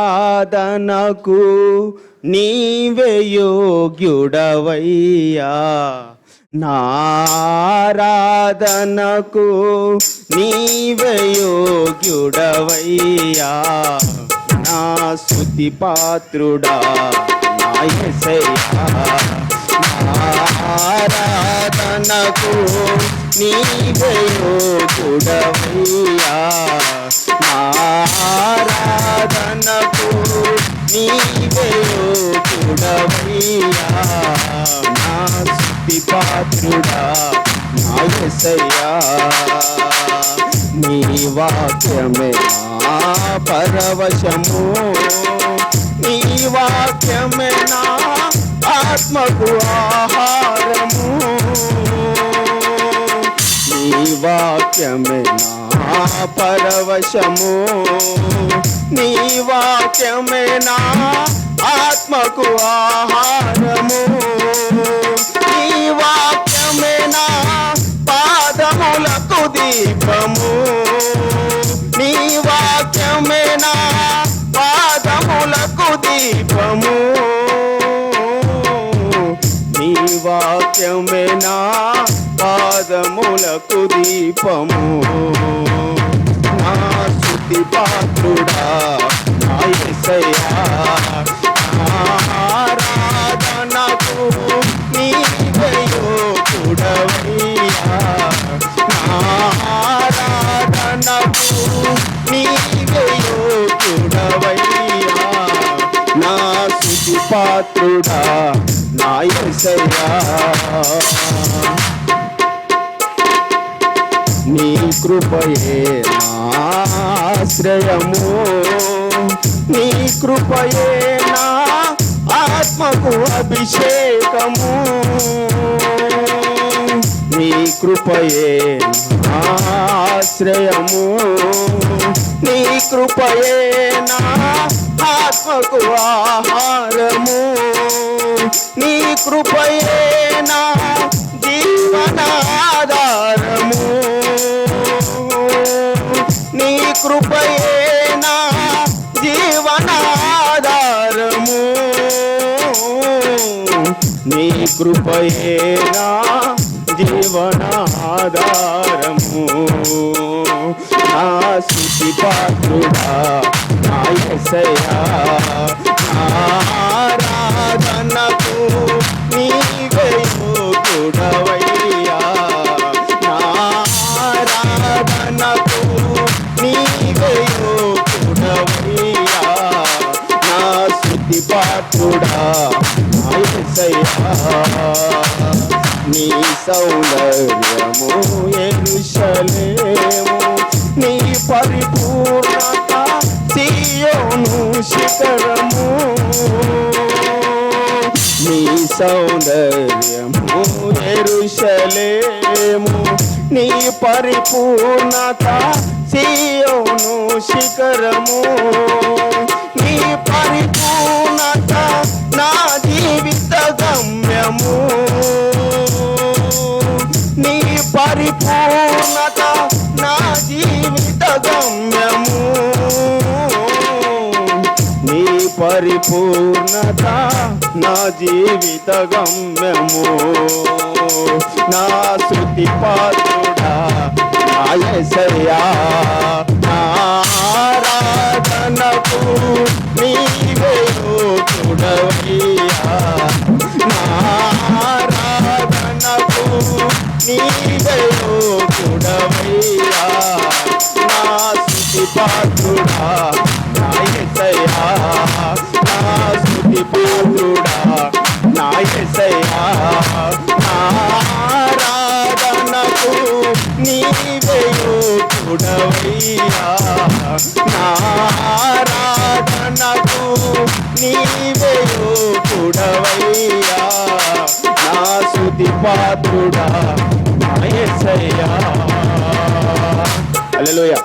ఆరాధనకు నీవే యోగ్యుడవయ్యా, నారాధనకు నీవే యోగ్యుడవయ్యా, నా స్తుతి పాత్రుడా నా యేసయ్యా, ఆరాధనకు నీవే యోగ్యుడవయ్యా, ఆరాధనకు నీవే యోగ్యుడవయ్యా, నా స్తుతి పాత్రుడా నా యేసయ్యా, నీ వాక్యమే నా పరవశము, నీ వాక్యమే నా ఆత్మకు ఆహారము, నీ వాక్యమే నా పరవశము, నీ వాక్యమే నా ఆత్మకు ఆహారము, నీ వాక్యమే నా పాదములకు దీపము, నీ వాక్యమే నా పాదములకు దీపము, నీ వాక్యమే నా పాదములకు దీపము, నా స్తుతి పాత్రుడా నా యేసయ్యా, ఆరాధనకు నీవే యోగ్యుడవయ్యా, ఆరాధనకు నీవే యోగ్యుడవయ్యా, నా స్తుతి పాత్రుడా నా యేసయ్యా, నీ కృపయే నాశ్రయము, నీ కృపయే నా ఆత్మకు అభిషేకము, నీ కృపయే నాశ్రయము, నీ కృపయే నా ఆత్మకు ఆహారము, నీ కృపయే నా జీవనాధారము, నీ కృపయే నా జీవనాధారము, నీ కృపయే నా జీవనాధారము, నా స్తుతి పాత్రుడా నా యేసయ్యా, ఆరాధనకు నీవే యోగ్యుడవయ్యా, ఆరాధనకు నీవే యోగ్యుడవయ్యా, నా స్తుతి పాత్రుడా నా యేసయ్యా, నీ సౌందర్యము యెరూషలేము, నీ పరిపూర్ణత సీయోను శిఖరము, నీ సౌందర్యము యెరూషలేము, నీ పరిపూర్ణత సీయోను శిఖరము, నీ పరిపూర్ణత నా జీవిత గమ్యము, నీ పరిపూర్ణత నా జీవిత గమ్యము, నీ పరిపూర్ణత నా జీవిత గమ్యము, నా స్తుతి పాత్రుడా నా యేసయ్యా, ఆరాధనకు నీవే యోగ్యుడవయ్యా, ఆరాధనకు నీవే యోగ్యుడవయ్యా, నా స్తుతి పాత్రుడా నా యేసయ్యా, నా స్తుతి పాత్రుడా నా యేసయ్యా, ఆరాధనకు నీవే యోగ్యుడవయ్యా, ఆరాధనకు నీవే యోగ్యుడవయ్యా, నా స్తుతి పాత్రుడా నా యేసయ్యా. హల్లెలూయా.